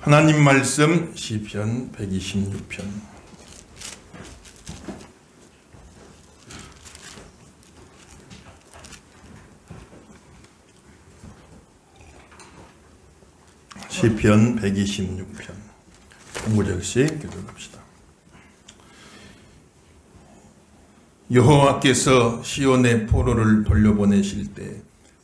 하나님 말씀 시편 126편. 시편 126편 한 구절씩 기도합시다. 여호와께서 시온의 포로를 돌려보내실 때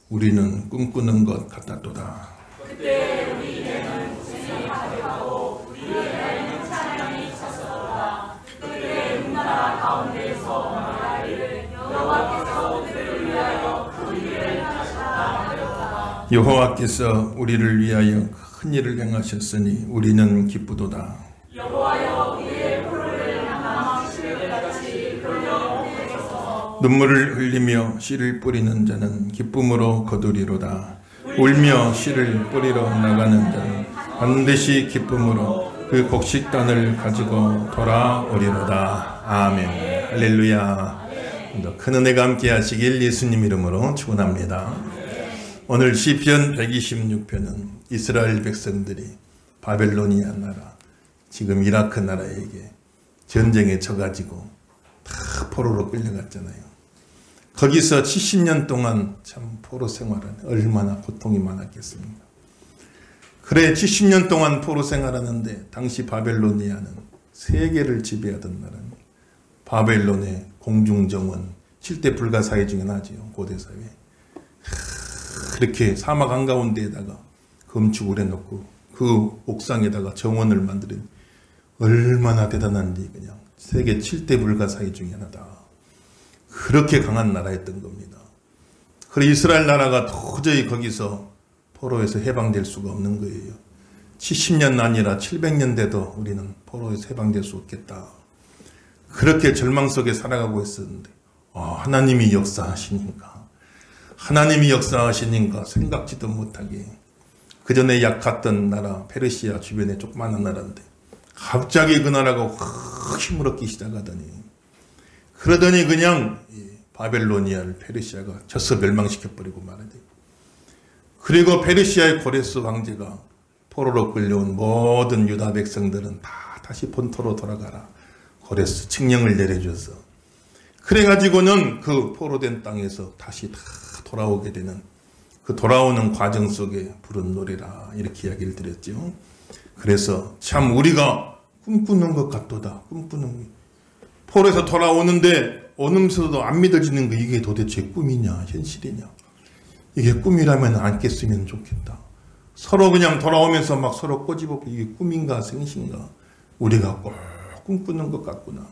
우리는 꿈꾸는 것 같았도다. 그때 우리에게는 고생이 가득하고 우리에게는 찬양이 찼었도다. 그때 문나라 가운데에서 말하기를 여호와께서 우리를 위하여 큰 일을 하셨다 하였다. 여호와께서 우리를 위하여 큰 일을 행하셨으니 우리는 기쁘도다. 여호와여 우리의 포로를 향한 시름같이 돌려보내소서. 눈물을 흘리며 씨를 뿌리는 자는 기쁨으로 거두리로다. 울며 씨를 뿌리러 나가는 자는 반드시 기쁨으로 그 곡식단을 가지고 돌아오리로다. 아멘. 할렐루야. 큰 은혜가 함께 하시길 예수님 이름으로 축원합니다. 오늘 시편 126편은 이스라엘 백성들이 바벨로니아 나라, 지금 이라크 나라에게 전쟁에 져가지고 다 포로로 끌려갔잖아요. 거기서 70년 동안 참 포로 생활은 얼마나 고통이 많았겠습니까? 그래 70년 동안 포로 생활하는데 당시 바벨로니아는 세계를 지배하던 나라는 바벨론의 공중정원 7대 불가사의 중에 하나죠. 고대사회. 그렇게 사막 한가운데에다가 건축을 해놓고 그 옥상에다가 정원을 만드는 얼마나 대단한지 그냥 세계 7대 불가사의 중에 하나다. 그렇게 강한 나라였던 겁니다. 그래 이스라엘 나라가 도저히 거기서 포로에서 해방될 수가 없는 거예요. 70년 아니라 700년 돼도 우리는 포로에서 해방될 수 없겠다. 그렇게 절망 속에 살아가고 있었는데 하나님이 역사하시니까 생각지도 못하게 그 전에 약했던 나라 페르시아 주변에 조그마한 나라인데 갑자기 그 나라가 확 힘을 얻기 시작하더니 그러더니 그냥 바벨로니아를 페르시아가 쳐서 멸망시켜버리고 말하대. 그리고 페르시아의 고레스 황제가 포로로 끌려온 모든 유다 백성들은 다 다시 본토로 돌아가라. 고레스 칙령을 내려줘서 그래가지고는 그 포로된 땅에서 다시 다 돌아오게 되는 그 돌아오는 과정 속에 부른 노래라 이렇게 이야기를 드렸죠. 그래서 참 우리가 꿈꾸는 것 같도다. 포로에서 돌아오는데 어느새도 안 믿어지는 거 이게 도대체 꿈이냐 현실이냐. 이게 꿈이라면 안 깼으면 좋겠다. 서로 그냥 돌아오면서 막 서로 꼬집어 이게 꿈인가 생신가 우리가 꼭 꿈꾸는 것 같구나.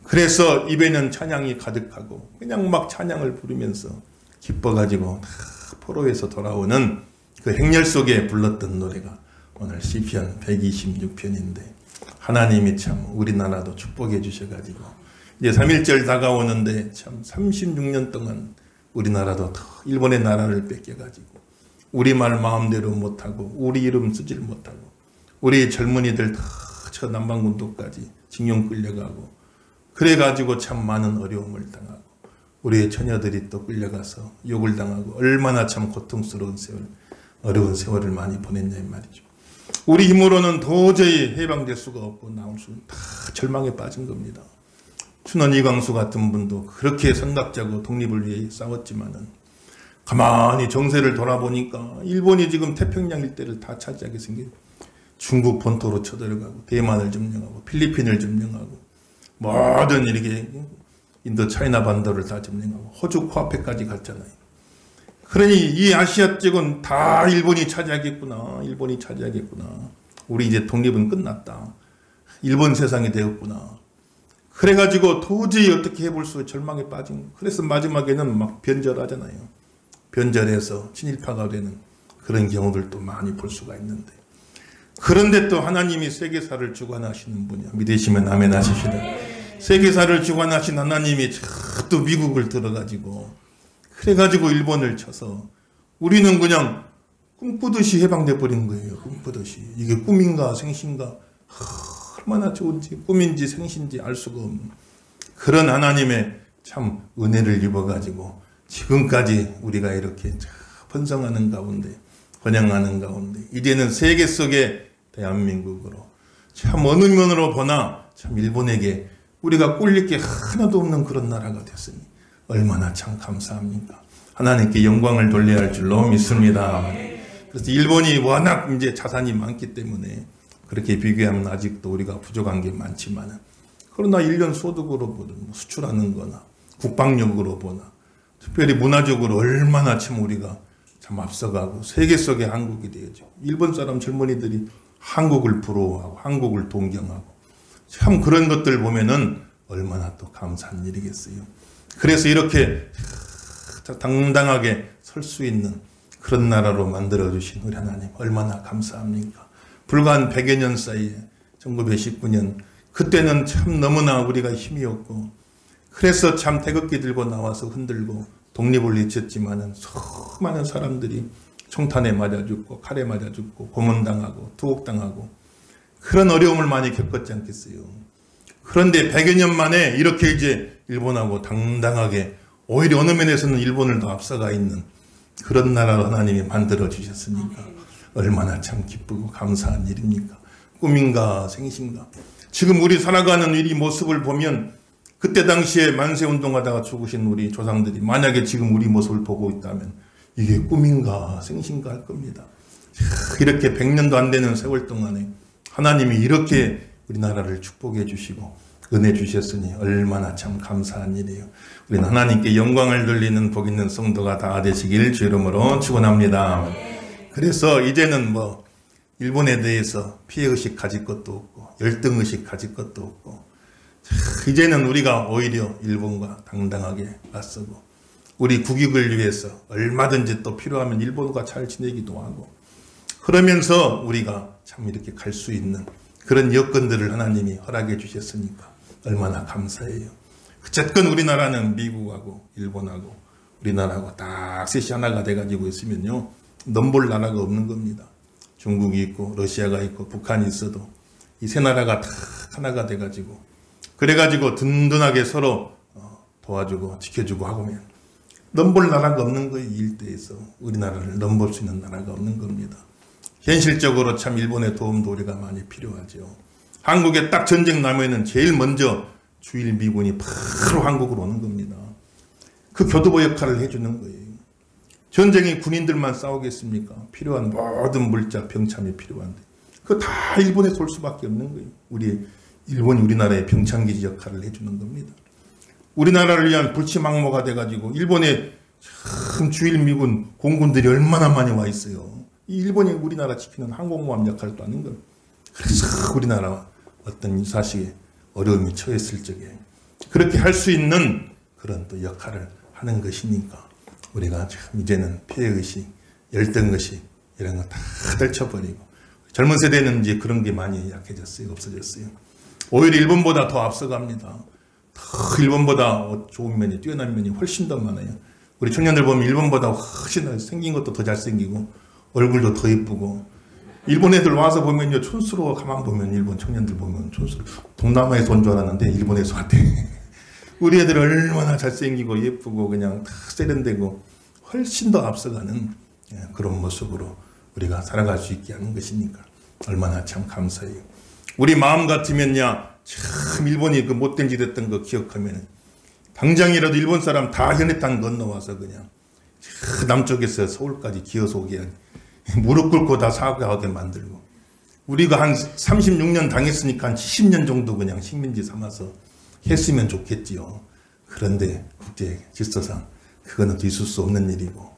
그래서 입에는 찬양이 가득하고 그냥 막 찬양을 부르면서 기뻐가지고 포로에서 돌아오는 그 행렬 속에 불렀던 노래가 오늘 시편 126편인데 하나님이 참 우리나라도 축복해 주셔가지고 이제 3.1절 다가오는데 참 36년 동안 우리나라도 일본의 나라를 뺏겨가지고 우리말 마음대로 못하고 우리 이름 쓰질 못하고 우리 젊은이들 다 저 남반군도까지 징용 끌려가고 그래가지고 참 많은 어려움을 당하고 우리의 처녀들이 또 끌려가서 욕을 당하고 얼마나 참 고통스러운 세월, 어려운 세월을 많이 보냈냐 이 말이죠. 우리 힘으로는 도저히 해방될 수가 없고 나올 수는 다 절망에 빠진 겁니다. 춘원 이광수 같은 분도 그렇게 선각자고 독립을 위해 싸웠지만은 가만히 정세를 돌아보니까 일본이 지금 태평양 일대를 다 차지하게 생긴 중국 본토로 쳐들어가고 대만을 점령하고 필리핀을 점령하고 모든 이렇게 인도 차이나 반도를 다 점령하고 호주 코앞에까지 갔잖아요. 그러니 이 아시아 쪽은 다 일본이 차지하겠구나. 우리 이제 독립은 끝났다. 일본 세상이 되었구나. 그래가지고 도저히 어떻게 해볼 수 절망에 빠진 거예요. 그래서 마지막에는 막 변절하잖아요. 변절해서 친일파가 되는 그런 경우들도 많이 볼 수가 있는데 그런데 또 하나님이 세계사를 주관하시는 분이야. 믿으시면 아멘 하십시다. 세계사를 주관하신 하나님이 또 미국을 들어가지고 그래가지고 일본을 쳐서 우리는 그냥 꿈꾸듯이 해방돼 버린 거예요. 꿈꾸듯이. 이게 꿈인가 생신가 얼마나 좋은지 꿈인지 생신지 알 수가 없는 그런 하나님의 참 은혜를 입어가지고 지금까지 우리가 이렇게 번성하는 가운데 번영하는 가운데 이제는 세계 속에 대한민국으로. 참 어느 면으로 보나 참 일본에게 우리가 꿀릴 게 하나도 없는 그런 나라가 됐으니 얼마나 참 감사합니까. 하나님께 영광을 돌려야 할 줄로 믿습니다. 그래서 일본이 워낙 이제 자산이 많기 때문에 그렇게 비교하면 아직도 우리가 부족한 게 많지만, 그러나 1년 소득으로 보든 수출하는 거나 국방력으로 보나 특별히 문화적으로 얼마나 참 우리가 참 앞서가고 세계 속의 한국이 되어죠. 일본 사람 젊은이들이 한국을 부러워하고 한국을 동경하고 참 그런 것들 보면은 얼마나 또 감사한 일이겠어요. 그래서 이렇게 당당하게 설 수 있는 그런 나라로 만들어주신 우리 하나님 얼마나 감사합니까. 불과 한 100여 년 사이에 1919년 그때는 참 너무나 우리가 힘이 없고 그래서 참 태극기 들고 나와서 흔들고 독립을 외쳤지만은 수많은 사람들이 총탄에 맞아 죽고 칼에 맞아 죽고 고문당하고 투옥당하고 그런 어려움을 많이 겪었지 않겠어요. 그런데 100여 년 만에 이렇게 이제 일본하고 당당하게 오히려 어느 면에서는 일본을 더 앞서가 있는 그런 나라로 하나님이 만들어 주셨으니까 얼마나 참 기쁘고 감사한 일입니까. 꿈인가 생신가. 지금 우리 살아가는 이 모습을 보면 그때 당시에 만세운동하다가 죽으신 우리 조상들이 만약에 지금 우리 모습을 보고 있다면 이게 꿈인가 생신가 할 겁니다. 이렇게 100년도 안 되는 세월 동안에 하나님이 이렇게 우리나라를 축복해 주시고 은혜 주셨으니 얼마나 참 감사한 일이에요. 우리는 하나님께 영광을 돌리는 복 있는 성도가 다 되시길 주 이름으로 축원합니다. 그래서 이제는 뭐 일본에 대해서 피해의식 가질 것도 없고 열등의식 가질 것도 없고 이제는 우리가 오히려 일본과 당당하게 맞서고 우리 국익을 위해서 얼마든지 또 필요하면 일본과 잘 지내기도 하고 그러면서 우리가 참 이렇게 갈 수 있는 그런 여건들을 하나님이 허락해 주셨으니까 얼마나 감사해요. 어쨌건 우리나라는 미국하고 일본하고 우리나라하고 딱 셋이 하나가 돼가지고 있으면요 넘볼 나라가 없는 겁니다. 중국이 있고 러시아가 있고 북한이 있어도 이 세 나라가 다 하나가 돼가지고 그래가지고 든든하게 서로 도와주고 지켜주고 하고면 넘볼 나라가 없는 거예요. 이 일대에서 우리나라를 넘볼 수 있는 나라가 없는 겁니다. 현실적으로 참 일본의 도움도 우리가 많이 필요하죠. 한국에 딱 전쟁 나면은 제일 먼저 주일 미군이 바로 한국으로 오는 겁니다. 그 교두보 역할을 해주는 거예요. 전쟁이 군인들만 싸우겠습니까? 필요한 모든 물자 병참이 필요한데 그거 다 일본에서 올 수밖에 없는 거예요. 일본이 우리나라의 병참기지 역할을 해주는 겁니다. 우리나라를 위한 불치망모가 돼가지고 일본에 참 주일 미군 공군들이 얼마나 많이 와 있어요. 이 일본이 우리나라 지키는 항공모함 역할도 하는 거예요. 그래서 우리나라와 어떤 유사시에 어려움이 처했을 적에 그렇게 할 수 있는 그런 또 역할을 하는 것이니까 우리가 참 이제는 피해의식, 열등의식 이런 거 다 떨쳐버리고 젊은 세대는 이제 그런 게 많이 약해졌어요. 없어졌어요. 오히려 일본보다 더 앞서갑니다. 더 일본보다 좋은 면이 뛰어난 면이 훨씬 더 많아요. 우리 청년들 보면 일본보다 훨씬 생긴 것도 더 잘생기고 얼굴도 더 예쁘고 일본 애들 와서 보면요 촌스러워. 가만 보면 일본 청년들 보면 촌스러워. 동남아에서 온 줄 알았는데 일본에서 왔대. 우리 애들 얼마나 잘생기고 예쁘고 그냥 다 세련되고 훨씬 더 앞서가는 그런 모습으로 우리가 살아갈 수 있게 하는 것이니까 얼마나 참 감사해요. 우리 마음 같으면야 참 일본이 그 못된 짓 했던 거 기억하면 당장이라도 일본 사람 다 현해탄 건너와서 그냥 남쪽에서 서울까지 기어서 오게 무릎 꿇고 다 사과하게 만들고 우리가 한 36년 당했으니까 한 70년 정도 그냥 식민지 삼아서 했으면 좋겠지요. 그런데 국제 질서상 그거는 있을 수 없는 일이고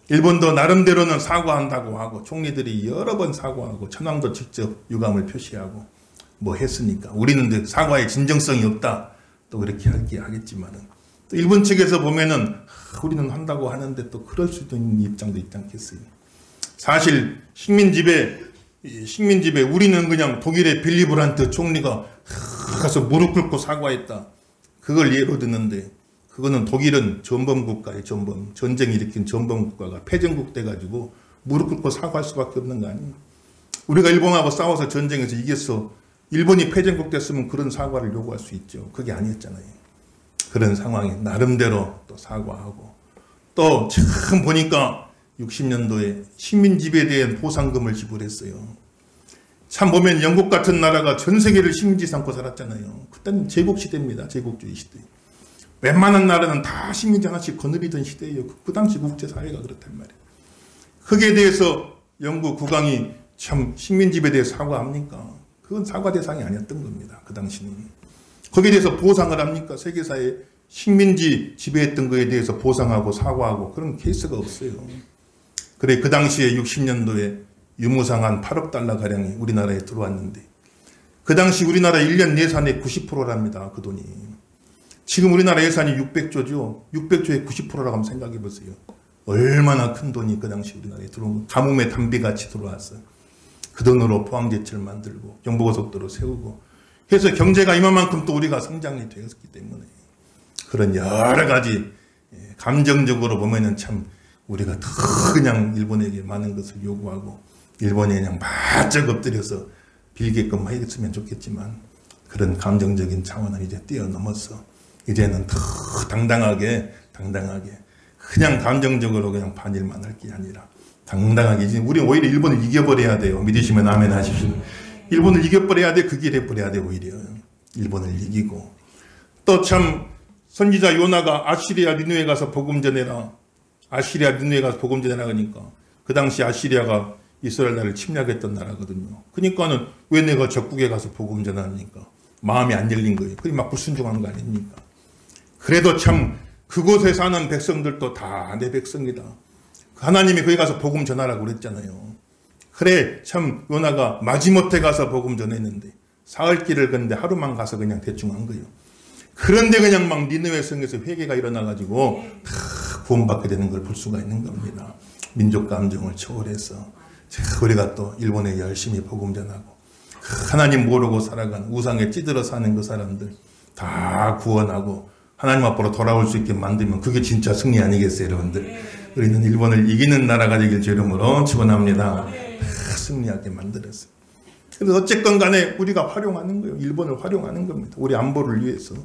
일본도 나름대로는 사과한다고 하고 총리들이 여러 번 사과하고 천황도 직접 유감을 표시하고 뭐 했으니까 우리는 사과의 진정성이 없다 또 그렇게 하겠지만은 또 일본 측에서 보면은 우리는 한다고 하는데 또 그럴 수 있는 입장도 있지 않겠어요. 사실 식민지배 우리는 그냥 독일의 빌리 브란트 총리가 가서 무릎 꿇고 사과했다. 그걸 예로 드는데 그거는 독일은 전범국가의 전쟁 일으킨 전범국가가 패전국 돼가지고 무릎 꿇고 사과할 수밖에 없는 거 아니에요. 우리가 일본하고 싸워서 전쟁에서 이겼어. 일본이 패전국 됐으면 그런 사과를 요구할 수 있죠. 그게 아니었잖아요. 그런 상황에 나름대로 또 사과하고 또 참 보니까 60년도에 식민지배에 대한 보상금을 지불했어요. 참 보면 영국 같은 나라가 전 세계를 식민지 삼고 살았잖아요. 그때는 제국시대입니다. 제국주의 시대. 웬만한 나라는 다 식민지 하나씩 거느리던 시대예요. 그 당시 국제사회가 그렇단 말이에요. 거기에 대해서 영국 국왕이 참 식민지에 대해 사과합니까? 그건 사과 대상이 아니었던 겁니다. 그 당시는. 거기에 대해서 보상을 합니까? 세계사에 식민지 지배했던 거에 대해서 보상하고 사과하고 그런 케이스가 없어요. 그래 그 당시에 60년도에 유무상 한 8억 달러 가량이 우리나라에 들어왔는데 그 당시 우리나라 1년 예산의 90%랍니다. 그 돈이. 지금 우리나라 예산이 600조죠. 600조의 90%라고 한번 생각해 보세요. 얼마나 큰 돈이 그 당시 우리나라에 들어온 거. 가뭄의 단비같이 들어왔어요. 그 돈으로 포항제철 만들고 경부고속도로 세우고 해서 경제가 이만큼 또 우리가 성장이 되었기 때문에 그런 여러 가지 감정적으로 보면은 참 우리가 더 그냥 일본에게 많은 것을 요구하고 일본에 그냥 바짝 엎드려서 빌게끔 했으면 좋겠지만 그런 감정적인 차원을 이제 뛰어넘어서 이제는 더 당당하게 그냥 감정적으로 그냥 반일만 할 게 아니라 당당하게 이제 우리 오히려 일본을 이겨버려야 돼요. 믿으시면 아멘 하십시오. 일본을 이겨버려야 돼. 그 길에 버려야 돼. 오히려 일본을 이기고 또 참 선지자 요나가 아시리아 니느웨 가서 복음 전해라. 아시리아 니느웨 가서 복음 전해라 그러니까 그 당시 아시리아가 이스라엘 나라를 침략했던 나라거든요. 그러니까는 왜 내가 적국에 가서 복음 전하니까 마음이 안 열린 거예요. 그게 막 불순종한 거 아닙니까? 그래도 참 그곳에 사는 백성들도 다 내 백성이다. 하나님이 거기 가서 복음 전하라고 그랬잖아요. 그래 참 요나가 마지못해 가서 복음 전했는데 사흘길을 걷는데 하루만 가서 그냥 대충 한 거예요. 그런데 그냥 막 니느웨 성에서 회개가 일어나가지고 다 구원받게 되는 걸 볼 수가 있는 겁니다. 민족 감정을 초월해서 우리가 또 일본에 열심히 복음 전하고 하나님 모르고 살아간 우상에 찌들어 사는 그 사람들 다 구원하고 하나님 앞으로 돌아올 수 있게 만들면 그게 진짜 승리 아니겠어요, 여러분들? 우리는 일본을 이기는 나라가 되길 주 이름으로 축원합니다. 승리하게 만들었어요. 그래서 어쨌건 간에 우리가 활용하는 거예요. 일본을 활용하는 겁니다. 우리 안보를 위해서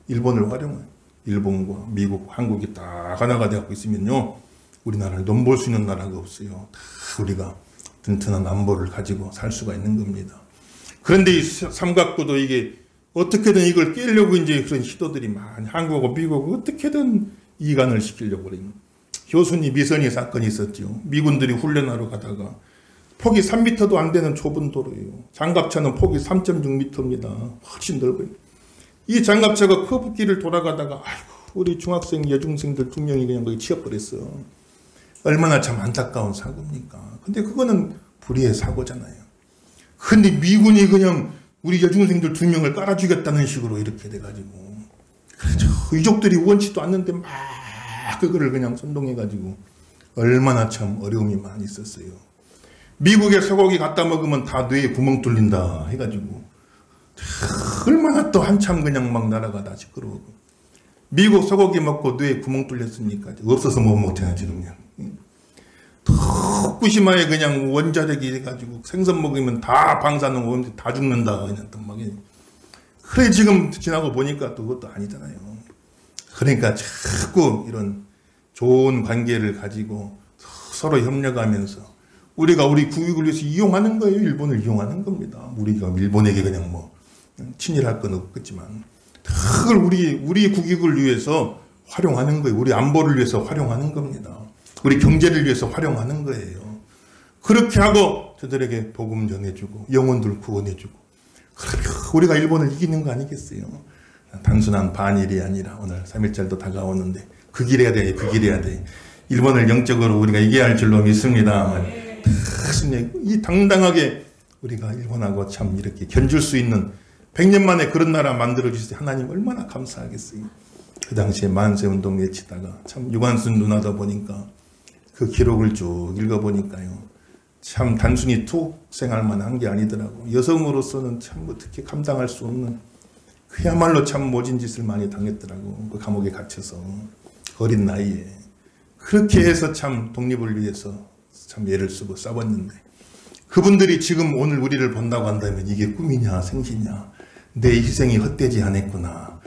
일본을 활용해요. 일본과 미국, 한국이 다 하나가 되고 있으면요. 우리나라를 넘볼 수 있는 나라가 없어요. 다 우리가 튼튼한 안보를 가지고 살 수가 있는 겁니다. 그런데 이 삼각구도 이게 어떻게든 이걸 깨려고 이제 그런 시도들이 많이 한국하고 미국하고 어떻게든 이간을 시키려고 그래요. 교순이 미선이 사건이 있었죠. 미군들이 훈련하러 가다가 폭이 3m도 안 되는 좁은 도로예요. 장갑차는 폭이 3.6m입니다. 훨씬 넓어요. 이 장갑차가 커브길을 돌아가다가 아이고 우리 중학생 여중생들 2명이 그냥 거기 치여버렸어. 얼마나 참 안타까운 사고입니까. 근데 그거는 불의의 사고잖아요. 근데 미군이 그냥 우리 여중생들 2명을 깔아 죽였다는 식으로 이렇게 돼가지고 그렇죠. 유족들이 원치도 않는데 막 그거를 그냥 선동해가지고 얼마나 참 어려움이 많이 있었어요. 미국에 소고기 갖다 먹으면 다 뇌에 구멍 뚫린다 해가지고 얼마나 또 한참 그냥 막 날아가다 시끄러워. 미국 소고기 먹고 뇌에 구멍 뚫렸으니까 없어서 못 먹잖아요. 그냥 후쿠시마에 그냥 원자력이 해가지고 생선 먹으면 다 방사능 다 죽는다 그냥 또 막 그래 지금 지나고 보니까 또 그것도 아니잖아요. 그러니까 자꾸 이런 좋은 관계를 가지고 서로 협력하면서 우리가 우리 국익을 위해서 이용하는 거예요. 일본을 이용하는 겁니다. 우리가 일본에게 그냥 뭐 친일할 건 없겠지만 그걸 우리 국익을 위해서 활용하는 거예요. 우리 안보를 위해서 활용하는 겁니다. 우리 경제를 위해서 활용하는 거예요. 그렇게 하고 저들에게 복음 전해주고 영혼들 구원해주고 그러면 우리가 일본을 이기는 거 아니겠어요. 단순한 반일이 아니라 오늘 3.1절도 다가오는데 그 길해야 돼. 그 길해야 돼. 일본을 영적으로 우리가 이겨야 할 줄로 믿습니다. 이 당당하게 우리가 일본하고 참 이렇게 견줄 수 있는 100년 만에 그런 나라 만들어주셔서 하나님 얼마나 감사하겠어요. 그 당시에 만세운동 외치다가 참 유관순 누나다 보니까 그 기록을 쭉 읽어보니까요. 참 단순히 투옥 생활만 한 게 아니더라고. 여성으로서는 참 어떻게 감당할 수 없는 그야말로 참 모진 짓을 많이 당했더라고. 그 감옥에 갇혀서 어린 나이에. 그렇게 해서 참 독립을 위해서 참 애를 쓰고 싸웠는데 그분들이 지금 오늘 우리를 본다고 한다면 이게 꿈이냐 생시냐 내 희생이 헛되지 않았구나.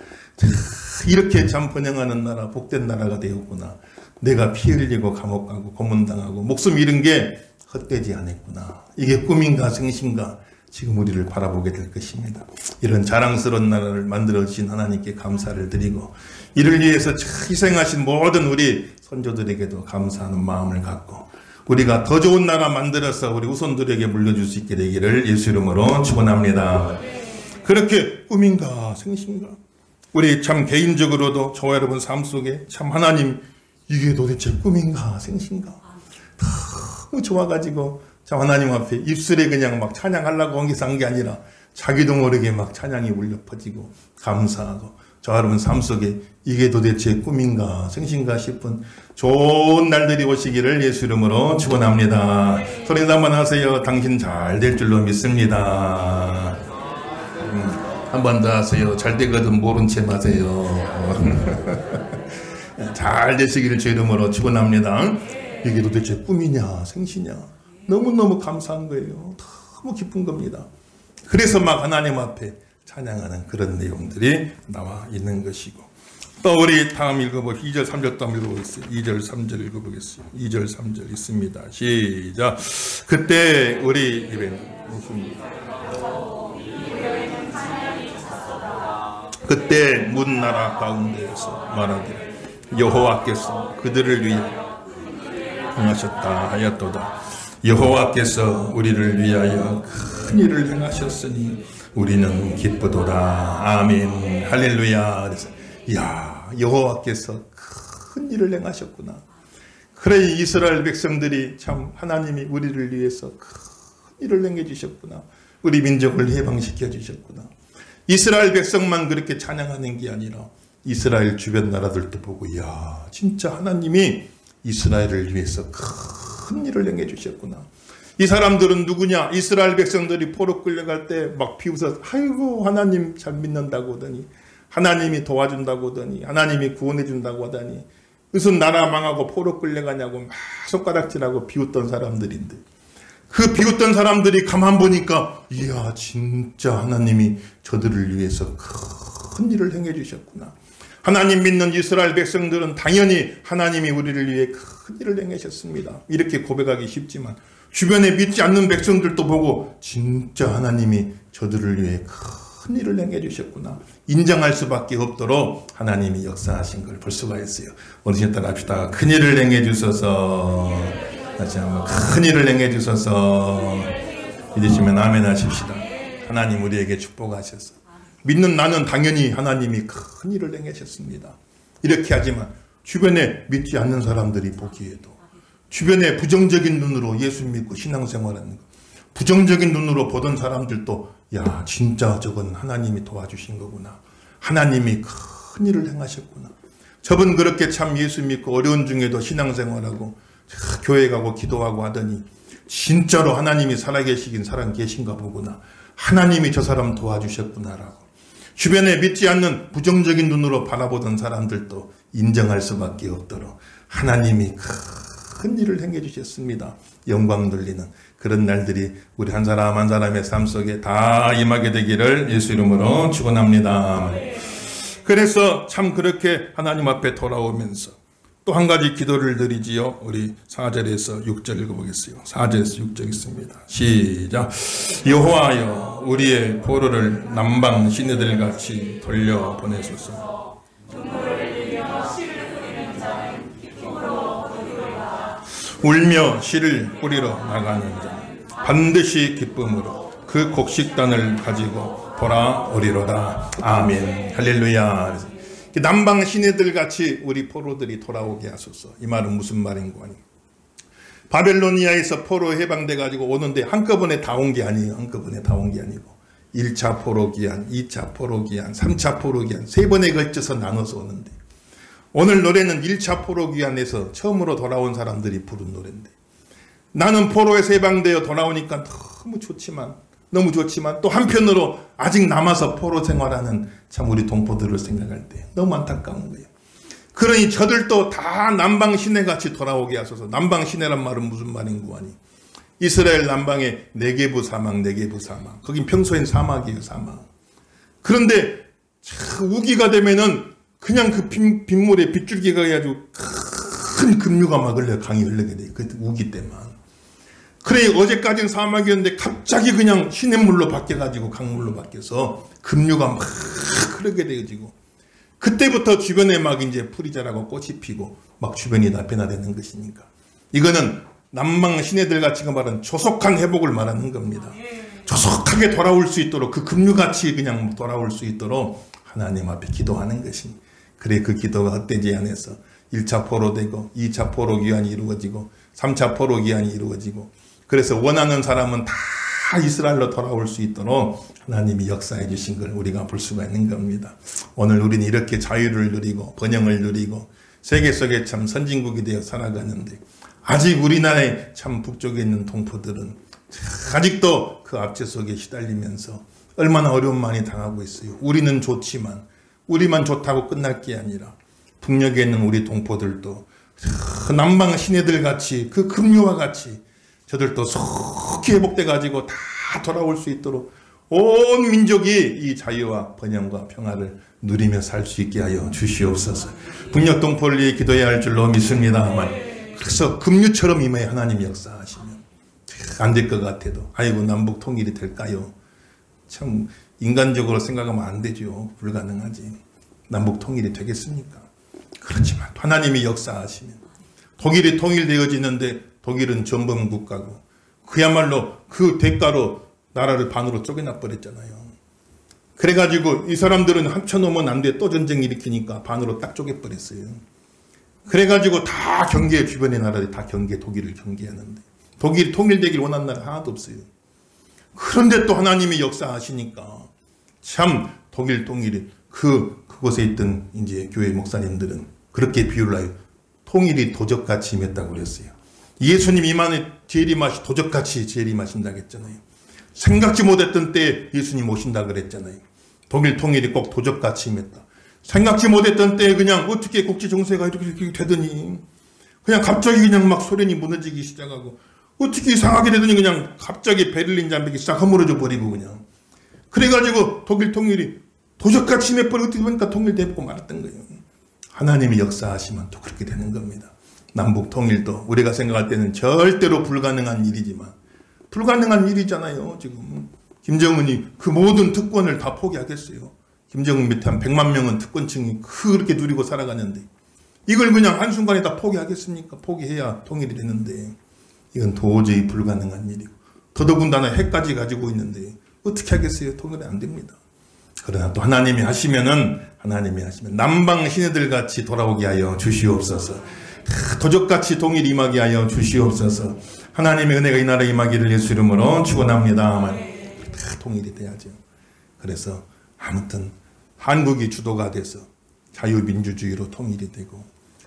이렇게 참 번영하는 나라 복된 나라가 되었구나. 내가 피 흘리고 감옥 가고 고문당하고 목숨 잃은 게 헛되지 않았구나. 이게 꿈인가 생신가 지금 우리를 바라보게 될 것입니다. 이런 자랑스러운 나라를 만들어주신 하나님께 감사를 드리고 이를 위해서 희생하신 모든 우리 선조들에게도 감사하는 마음을 갖고 우리가 더 좋은 나라 만들어서 우리 후손들에게 물려줄 수 있게 되기를 예수 이름으로 축원합니다. 그렇게 꿈인가 생신가 우리 참 개인적으로도 저와 여러분 삶 속에 참 하나님 이게 도대체 꿈인가 생신가 너무 좋아가지고 참 하나님 앞에 입술에 그냥 막 찬양하려고 한 게 아니라 자기도 모르게 막 찬양이 울려 퍼지고 감사하고 저와 여러분 삶 속에 이게 도대체 꿈인가 생신가 싶은 좋은 날들이 오시기를 예수 이름으로 축원합니다. 소리 한번 하세요. 당신 잘 될 줄로 믿습니다. 한 번 더 하세요. 잘 되거든 모른 채 마세요. 잘 되시기를 주 이름으로 축원합니다. 이게 도대체 꿈이냐 생시냐 너무너무 감사한 거예요. 너무 기쁜 겁니다. 그래서 막 하나님 앞에 찬양하는 그런 내용들이 나와 있는 것이고 또 우리 다음 읽어보시죠. 2절 3절 또 한번 읽어보겠어요. 2절 3절 읽어보겠어요. 2절 3절 있습니다. 시작. 그때 우리 입에 그때 문 나라 가운데에서 말하되 여호와께서 그들을 위하여 행하셨다 하였도다. 여호와께서 우리를 위하여 큰 일을 행하셨으니 우리는 기쁘도다. 아멘. 할렐루야. 그래서 이야 여호와께서 큰 일을 행하셨구나. 그래 이스라엘 백성들이 참 하나님이 우리를 위해서 큰 일을 행해 주셨구나. 우리 민족을 해방시켜 주셨구나. 이스라엘 백성만 그렇게 찬양하는 게 아니라 이스라엘 주변 나라들도 보고 이야 진짜 하나님이 이스라엘을 위해서 큰 일을 행해 주셨구나. 이 사람들은 누구냐? 이스라엘 백성들이 포로 끌려갈 때 막 비웃어 아이고 하나님 잘 믿는다고 하더니 하나님이 도와준다고 하더니 하나님이 구원해 준다고 하더니 무슨 나라 망하고 포로 끌려가냐고 막 손가락질하고 비웃던 사람들인데 그 비웃던 사람들이 가만 보니까 이야 진짜 하나님이 저들을 위해서 큰 일을 행해 주셨구나. 하나님 믿는 이스라엘 백성들은 당연히 하나님이 우리를 위해 큰 일을 행하셨습니다. 이렇게 고백하기 쉽지만 주변에 믿지 않는 백성들도 보고 진짜 하나님이 저들을 위해 큰 일을 행해 주셨구나. 인정할 수밖에 없도록 하나님이 역사하신 걸 볼 수가 있어요. 어르신 따라 합시다. 큰 일을 행해 주셔서 다시 한번 큰 일을 행해 주셔서 믿으시면 아멘 하십시다. 하나님 우리에게 축복하셔서 믿는 나는 당연히 하나님이 큰 일을 행하셨습니다. 이렇게 하지만 주변에 믿지 않는 사람들이 보기에도 주변에 부정적인 눈으로 예수 믿고 신앙생활하는 거 부정적인 눈으로 보던 사람들도 야 진짜 저건 하나님이 도와주신 거구나. 하나님이 큰 일을 행하셨구나. 저분 그렇게 참 예수 믿고 어려운 중에도 신앙생활하고 교회 가고 기도하고 하더니 진짜로 하나님이 살아계시긴 살아계신가 보구나. 하나님이 저 사람 도와주셨구나라고 주변에 믿지 않는 부정적인 눈으로 바라보던 사람들도 인정할 수밖에 없도록 하나님이 큰 일을 행해 주셨습니다. 영광 돌리는 그런 날들이 우리 한 사람 한 사람의 삶 속에 다 임하게 되기를 예수 이름으로 축원합니다. 그래서 참 그렇게 하나님 앞에 돌아오면서 또 한 가지 기도를 드리지요. 우리 4절에서 6절 읽어보겠어요. 4절에서 6절 있습니다. 시작. 여호와여 우리의 포로를 남방 시내들 같이 돌려보내소서. 울며 씨를 뿌리러 나가는 자 반드시 기쁨으로 그 곡식단을 가지고 돌아오리로다. 아멘. 할렐루야. 남방 시내들 같이 우리 포로들이 돌아오게 하소서. 이 말은 무슨 말인고 하니 바벨로니아에서 포로 해방돼 가지고 오는데 한꺼번에 다 온 게 아니에요. 한꺼번에 다 온 게 아니고 1차 포로 기한, 2차 포로 기한, 3차 포로 기한 세 번에 걸쳐서 나눠서 오는데 오늘 노래는 1차 포로 기한에서 처음으로 돌아온 사람들이 부른 노래인데 나는 포로에서 해방되어 돌아오니까 너무 좋지만 또 한편으로 아직 남아서 포로 생활하는 참 우리 동포들을 생각할 때 너무 안타까운 거예요. 그러니 저들도 다 남방 시내같이 돌아오게 하소서. 남방 시내란 말은 무슨 말인고 하니 이스라엘 남방의 네게부 사막 거긴 평소엔 사막이에요. 사막. 그런데 우기가 되면은 그냥 그 빗물에 빗줄기가 해가지고 큰 급류가 막 흘려 강이 흐르게 돼요. 그 우기 때만. 그래 어제까지는 사막이었는데 갑자기 그냥 시냇물로 바뀌어가지고 강물로 바뀌어서 급류가 막 흐르게 되어지고 그때부터 주변에 막 이제 풀이 자라고 꽃이 피고 막 주변이 다 변화되는 것이니까 이거는 남방 시내들과 지금 말하는 조속한 회복을 말하는 겁니다. 조속하게 돌아올 수 있도록 그 급류같이 그냥 돌아올 수 있도록 하나님 앞에 기도하는 것이 그래 그 기도가 헛되지 않아서 1차 포로되고 2차 포로 귀환이 이루어지고 3차 포로 귀환이 이루어지고 그래서 원하는 사람은 다 이스라엘로 돌아올 수 있도록 하나님이 역사해 주신 걸 우리가 볼 수가 있는 겁니다. 오늘 우리는 이렇게 자유를 누리고 번영을 누리고 세계 속에 참 선진국이 되어 살아가는데 아직 우리나라의 참 북쪽에 있는 동포들은 아직도 그 압제 속에 시달리면서 얼마나 어려움 많이 당하고 있어요. 우리는 좋지만 우리만 좋다고 끝날 게 아니라 북녘에 있는 우리 동포들도 남방 시내들 같이 그 급류와 같이 저들도 속히 회복돼 가지고 다 돌아올 수 있도록 온 민족이 이 자유와 번영과 평화를 누리며 살 수 있게 하여 주시옵소서. 북녘 동포를 위해 기도해야 할 줄로 믿습니다만 그래서 급류처럼 임해 하나님이 역사하시면 안 될 것 같아도 아이고 남북 통일이 될까요? 참 인간적으로 생각하면 안 되죠. 불가능하지. 남북 통일이 되겠습니까? 그렇지만 하나님이 역사하시면 독일이 통일되어지는데 독일은 전범 국가고 그야말로 그 대가로 나라를 반으로 쪼개놔 버렸잖아요. 그래가지고 이 사람들은 합쳐놓으면 안 돼. 또 전쟁 일으키니까 반으로 딱 쪼개버렸어요. 그래가지고 다 경계 주변의 나라들이 다 독일을 경계하는데 독일이 통일되길 원하는 나라 하나도 없어요. 그런데 또 하나님이 역사하시니까 참 독일 통일이 그곳에 있던 이제 교회 목사님들은 그렇게 비유를 하여 통일이 도적같이 임했다고 그랬어요. 예수님 이만에 재림하시 도적같이 재림하신다고 했잖아요. 생각지 못했던 때에 예수님 오신다 그랬잖아요. 독일 통일이 꼭 도적같이 임했다. 생각지 못했던 때에 그냥 어떻게 국제 정세가 이렇게 되더니 그냥 갑자기 그냥 막 소련이 무너지기 시작하고 어떻게 이상하게 되더니 그냥 갑자기 베를린 장벽이 싹 허물어져 버리고 그냥 그래가지고 독일 통일이 도적같이 임해버리고 어떻게 보니까 통일되고 말았던 거예요. 하나님이 역사하시면 또 그렇게 되는 겁니다. 남북 통일도 우리가 생각할 때는 절대로 불가능한 일이지만 불가능한 일이잖아요. 지금 김정은이 그 모든 특권을 다 포기하겠어요. 김정은 밑에 한 100만 명은 특권층이 그렇게 누리고 살아가는데 이걸 그냥 한순간에 다 포기하겠습니까? 포기해야 통일이 되는데 이건 도저히 불가능한 일이고 더더군다나 핵까지 가지고 있는데 어떻게 하겠어요? 통일이 안 됩니다. 그러나 또 하나님이 하시면 남방 시내들 같이 돌아오게 하여 주시옵소서. 도적같이 통일 임하게 하여 주시옵소서. 하나님의 은혜가 이 나라에 임하기를 예수 이름으로 축원합니다. 통일이 돼야죠. 그래서 아무튼 한국이 주도가 돼서 자유민주주의로 통일이 되고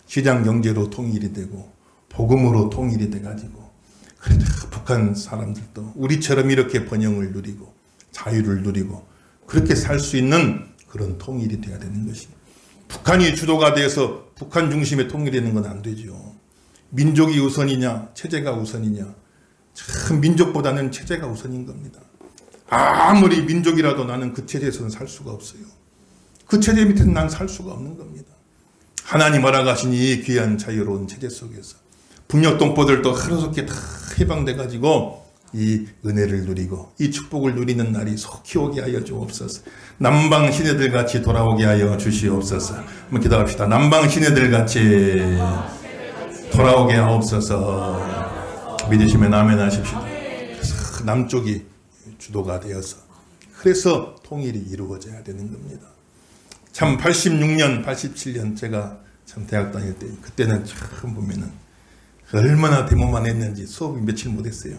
시장경제로 통일이 되고 복음으로 통일이 돼가지고 그래도 북한 사람들도 우리처럼 이렇게 번영을 누리고 자유를 누리고 그렇게 살 수 있는 그런 통일이 돼야 되는 것이 북한이 주도가 돼서 북한 중심의 통일이 되는 건 안 되죠. 민족이 우선이냐 체제가 우선이냐 참 민족보다는 체제가 우선인 겁니다. 아무리 민족이라도 나는 그 체제에서는 살 수가 없어요. 그 체제 밑에는 난 살 수가 없는 겁니다. 하나님 허락하신 이 귀한 자유로운 체제 속에서 북녘 동포들도 하루속히 다 해방돼가지고 이 은혜를 누리고 이 축복을 누리는 날이 속히 오게 하여 주옵소서. 남방 시내들 같이 돌아오게 하여 주시옵소서. 한번 기도합시다. 남방 시내들 같이 돌아오게 하옵소서. 믿으시면 아멘 하십시오. 그래서 남쪽이 주도가 되어서 그래서 통일이 이루어져야 되는 겁니다. 참 86년 87년 제가 참 대학 다닐 때 그때는 참 보면은 얼마나 데모만 했는지 수업이 며칠 못했어요.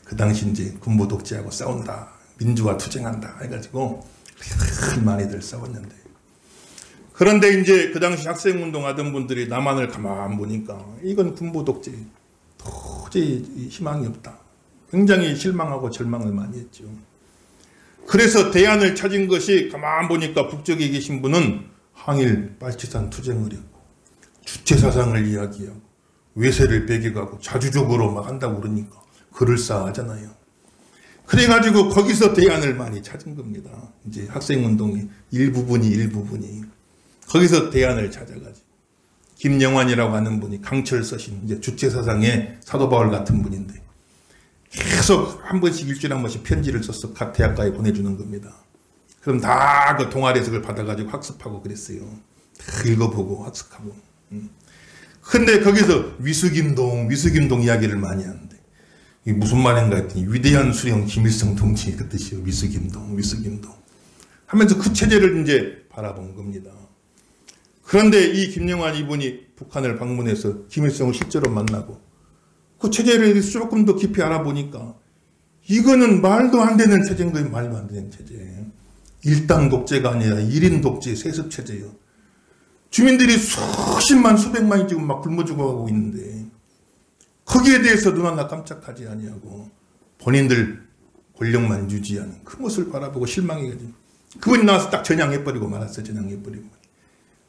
그 당시 이제 군부 독재하고 싸운다, 민주화 투쟁한다 해가지고 많이들 싸웠는데 그런데 이제 그 당시 학생운동 하던 분들이 남한을 가만 보니까 이건 군부 독재 도저히 희망이 없다. 굉장히 실망하고 절망을 많이 했죠. 그래서 대안을 찾은 것이 가만 보니까 북쪽에 계신 분은 항일 빨치산 투쟁을 했고 주체사상을 이야기하고 외세를 배격하고 자주적으로 막 한다고 그러니까 그럴싸하잖아요. 그래가지고 거기서 대안을 많이 찾은 겁니다. 이제 학생운동의 일부분이 거기서 대안을 찾아가지고 김영환이라고 하는 분이 강철서신 이제 주체사상의 사도바울 같은 분인데 계속 한 번씩 일주일에 한 번씩 편지를 써서 각 대학가에 보내주는 겁니다. 그럼 다 그 동아리에서 그걸 받아가지고 학습하고 그랬어요. 다 읽어보고 학습하고. 근데 거기서 위수김동 이야기를 많이 하는데 이게 무슨 말인가 했더니 위대한 수령 김일성 동지 그 뜻이요. 위수김동 하면서 그 체제를 이제 바라본 겁니다. 그런데 이 김영환 이분이 북한을 방문해서 김일성을 실제로 만나고 그 체제에 대해서 조금 더 깊이 알아보니까 이거는 말도 안 되는 체제인 거예요. 말도 안 되는 체제. 일당 독재가 아니라 1인 독재 세습 체제예요. 주민들이 수십만 수백만이 지금 막 굶어 죽어가고 있는데 거기에 대해서 눈 하나 깜짝하지 아니하고 본인들 권력만 유지하는 그 모습을 바라보고 실망해가지고 그분이 나와서 딱 전향해버리고 말았어요. 전향해버리고.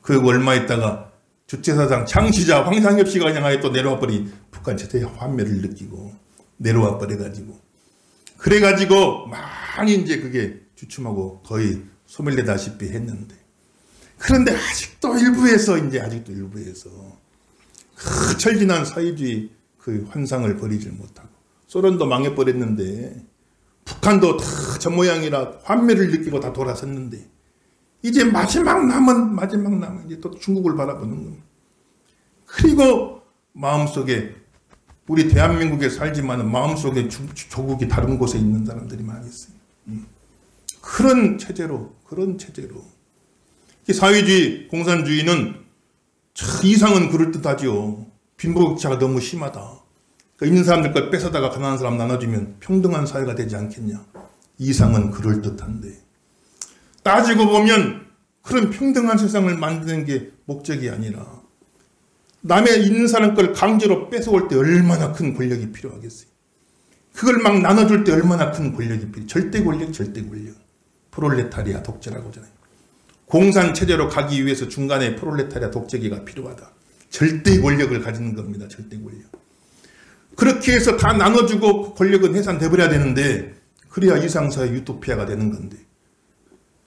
그 얼마 있다가 주체사상 창시자 황상엽 씨가 그냥 아예 또 내려와 버리 북한 체제의 환멸을 느끼고 내려와 버려가지고 그래가지고 많이 이제 그게 주춤하고 거의 소멸되다시피 했는데 그런데 아직도 일부에서 그 철진한 사회주의 그 환상을 버리질 못하고 소련도 망해버렸는데 북한도 다 저 모양이라 환멸을 느끼고 다 돌아섰는데 이제 마지막 남은 이제 또 중국을 바라보는 겁니다. 그리고 마음속에 우리 대한민국에 살지만 마음속에 조국이 다른 곳에 있는 사람들이 많이 있어요. 그런 체제로 사회주의, 공산주의는 이상은 그럴듯하죠. 빈부격차가 너무 심하다. 그러니까 있는 사람들 걸 뺏어다가 가난한 사람 나눠주면 평등한 사회가 되지 않겠냐. 이상은 그럴듯한데 따지고 보면 그런 평등한 세상을 만드는 게 목적이 아니라 남의 있는 사람 걸 강제로 뺏어올 때 얼마나 큰 권력이 필요하겠어요. 그걸 막 나눠줄 때 얼마나 큰 권력이 필요해요. 절대 권력. 프롤레타리아 독재라고 하잖아요. 공산체제로 가기 위해서 중간에 프롤레타리아 독재기가 필요하다. 절대 권력을 가지는 겁니다. 절대 권력. 그렇게 해서 다 나눠주고 권력은 해산돼버려야 되는데 그래야 이상사회 유토피아가 되는 건데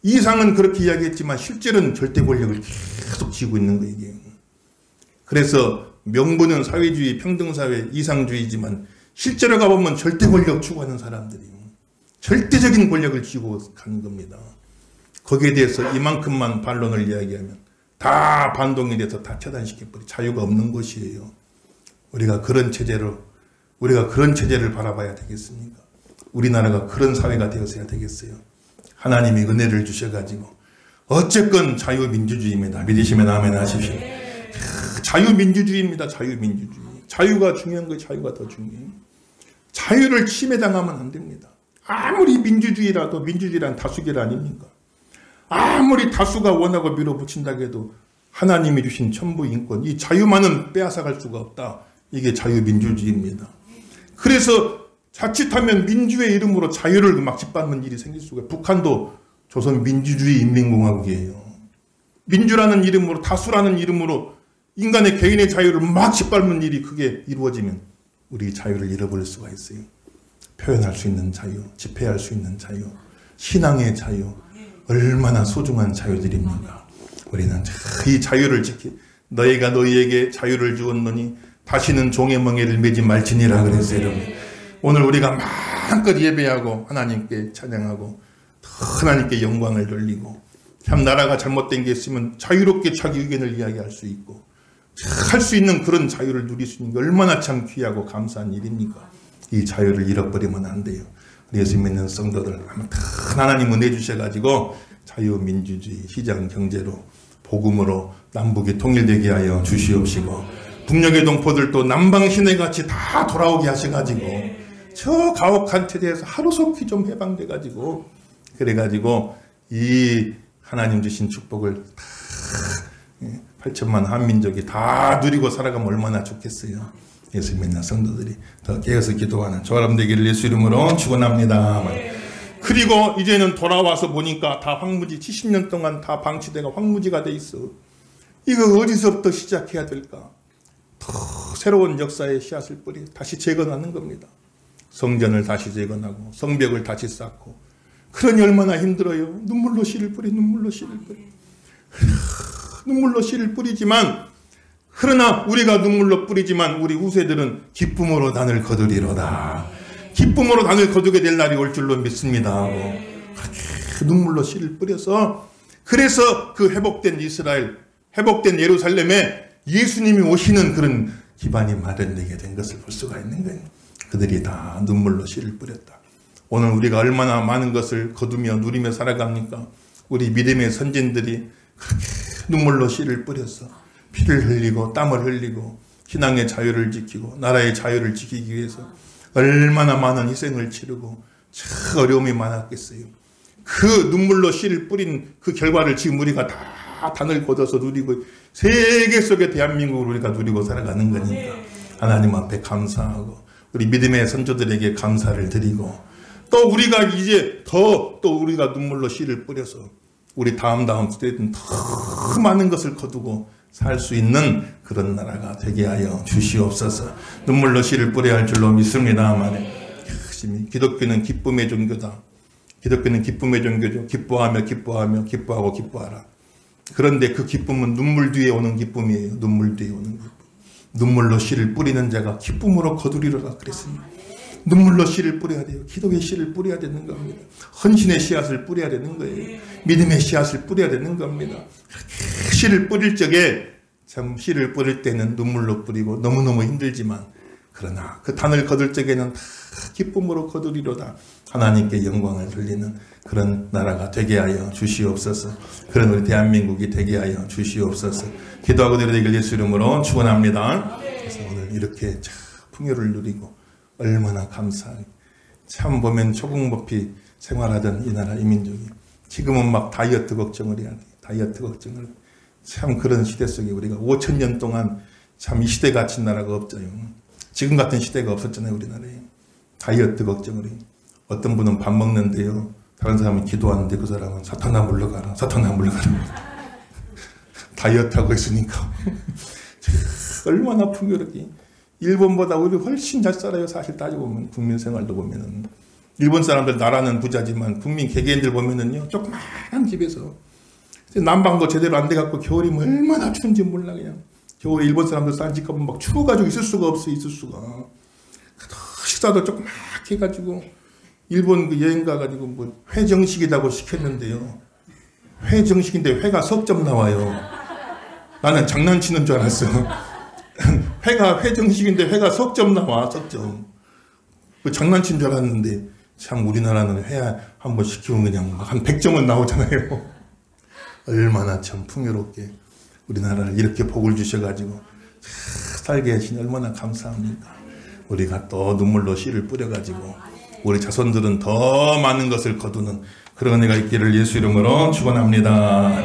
이상은 그렇게 이야기했지만 실제로는 절대 권력을 계속 쥐고 있는 거예요. 이게. 그래서 명분은 사회주의, 평등사회, 이상주의지만 실제로 가보면 절대 권력 추구하는 사람들이 절대적인 권력을 쥐고 가는 겁니다. 거기에 대해서 이만큼만 반론을 이야기하면 다 반동이 돼서 다 처단시켜버려. 자유가 없는 것이에요. 우리가 그런 체제를 바라봐야 되겠습니까? 우리나라가 그런 사회가 되었어야 되겠어요. 하나님이 은혜를 주셔가지고 어쨌건 자유민주주의입니다. 믿으시면 아멘 하십시오. 자유민주주의입니다. 자유가 중요한 거예요. 자유가 더 중요해요. 자유를 침해당하면 안 됩니다. 아무리 민주주의라도 민주주의란 다수결 아닙니까? 아무리 다수가 원하고 밀어붙인다고 해도 하나님이 주신 천부 인권, 이 자유만은 빼앗아갈 수가 없다. 이게 자유민주주의입니다. 그래서 자칫하면 민주의 이름으로 자유를 막 짓밟는 일이 생길 수가 있어요. 북한도 조선 민주주의 인민공화국이에요. 민주라는 이름으로, 다수라는 이름으로 인간의 개인의 자유를 막 짓밟는 일이 크게 이루어지면 우리 자유를 잃어버릴 수가 있어요. 표현할 수 있는 자유, 집회할 수 있는 자유, 신앙의 자유, 얼마나 소중한 자유들입니까? 우리는 이 자유를 너희가 너희에게 자유를 주었노니 다시는 종의 멍에를 매지 말지니라 그랬어요. 여러분. 오늘 우리가 마음껏 예배하고 하나님께 찬양하고 하나님께 영광을 돌리고 참 나라가 잘못된 게 있으면 자유롭게 자기 의견을 이야기할 수 있고 할 수 있는 그런 자유를 누릴 수 있는 게 얼마나 참 귀하고 감사한 일입니까? 이 자유를 잃어버리면 안 돼요. 예수 믿는 성도들 하나님 은혜 주셔가지고 자유민주주의 시장 경제로 복음으로 남북이 통일되게 하여 주시옵시고 북녘의 동포들도 남방 시내같이 다 돌아오게 하셔가지고 저 가혹한 체제에서 하루속히 좀 해방돼가지고 그래가지고 이 하나님 주신 축복을 다 8천만 한민족이 다 누리고 살아가면 얼마나 좋겠어요. 예수 믿는 성도들이 더 깨어서 기도하는 저 사람 되기를 예수 이름으로 축원합니다. 그리고 이제는 돌아와서 보니까 다 황무지 70년 동안 다 방치돼가 황무지가 돼 있어. 이거 어디서부터 시작해야 될까? 더 새로운 역사의 씨앗을 뿌리 다시 재건하는 겁니다. 성전을 다시 재건하고 성벽을 다시 쌓고 그러니 얼마나 힘들어요. 눈물로 씨를 뿌리 눈물로 씨를 뿌리지만 그러나 우리가 눈물로 뿌리지만 우리 후세들은 기쁨으로 단을 거두리로다. 기쁨으로 단을 거두게 될 날이 올 줄로 믿습니다 하고 그렇게 눈물로 씨를 뿌려서 그래서 그 회복된 이스라엘, 회복된 예루살렘에 예수님이 오시는 그런 기반이 마련되게 된 것을 볼 수가 있는 거예요. 그들이 다 눈물로 씨를 뿌렸다. 오늘 우리가 얼마나 많은 것을 거두며 누리며 살아갑니까? 우리 믿음의 선진들이 그렇게 눈물로 씨를 뿌려서 피를 흘리고 땀을 흘리고 신앙의 자유를 지키고 나라의 자유를 지키기 위해서 얼마나 많은 희생을 치르고 참 어려움이 많았겠어요. 그 눈물로 씨를 뿌린 그 결과를 지금 우리가 다 단을 걷어서 누리고 세계 속의 대한민국을 우리가 누리고 살아가는 거니까 하나님 앞에 감사하고 우리 믿음의 선조들에게 감사를 드리고 또 우리가 이제 더 또 우리가 눈물로 씨를 뿌려서 우리 다음 세대는 더 많은 것을 거두고 살 수 있는 그런 나라가 되게 하여 주시옵소서. 눈물로 씨를 뿌려야 할 줄로 믿습니다만 기독교는 기쁨의 종교다. 기독교는 기쁨의 종교죠. 기뻐하며 기뻐하며 기뻐하고 기뻐하라. 그런데 그 기쁨은 눈물 뒤에 오는 기쁨이에요. 눈물 뒤에 오는 기쁨. 눈물로 씨를 뿌리는 자가 기쁨으로 거두리로라 그랬습니다. 눈물로 씨를 뿌려야 돼요. 기도의 씨를 뿌려야 되는 겁니다. 헌신의 씨앗을 뿌려야 되는 거예요. 믿음의 씨앗을 뿌려야 되는 겁니다. 씨를 뿌릴 적에 참 씨를 뿌릴 때는 눈물로 뿌리고 너무너무 힘들지만 그러나 그 단을 거둘 적에는 다 기쁨으로 거두리로다. 하나님께 영광을 돌리는 그런 나라가 되게 하여 주시옵소서. 그런 우리 대한민국이 되게 하여 주시옵소서. 기도하고 드리길 예수 이름으로 축원합니다. 그래서 오늘 이렇게 참 풍요를 누리고 얼마나 감사하게 참 보면 초국먹피 생활하던 이 나라 이 민족이 지금은 막 다이어트 걱정을 해야 돼. 다이어트 걱정을 참 그런 시대 속에 우리가 5,000년 동안 참 이 시대 같은 나라가 없어요. 지금 같은 시대가 없었잖아요. 우리나라에. 다이어트 걱정을 해. 어떤 분은 밥 먹는데요. 다른 사람은 기도하는데 그 사람은 사탄아 물러가라. 사탄아 물러가라. 다이어트하고 있으니까. 얼마나 풍요롭게. 일본보다 우리 훨씬 잘 살아요. 사실 따지고 보면 국민 생활도 보면은. 일본 사람들 나라는 부자지만 국민 개개인들 보면은요. 조그마한 집에서 난방도 제대로 안 돼갖고 겨울이면 얼마나 추운지 몰라 그냥. 겨울에 일본 사람들 싼 집 가면 막 추워가지고 있을 수가 없어. 있을 수가. 식사도 조그맣게 해가지고 일본 그 여행 가가지고 뭐 회정식이라고 시켰는데요. 회정식인데 회가 석 점 나와요. 나는 장난치는 줄 알았어. 회가 회정식인데 회가 석 점 나와. 석 점. 그 장난친 줄 알았는데 참 우리나라는 회 한 번 시키면 그냥 한 100점은 나오잖아요. 얼마나 참 풍요롭게 우리나라를 이렇게 복을 주셔가지고 살게 하시니 얼마나 감사합니까. 우리가 또 눈물로 씨를 뿌려가지고 우리 자손들은 더 많은 것을 거두는 그런 은혜가 있기를 예수 이름으로 축원합니다.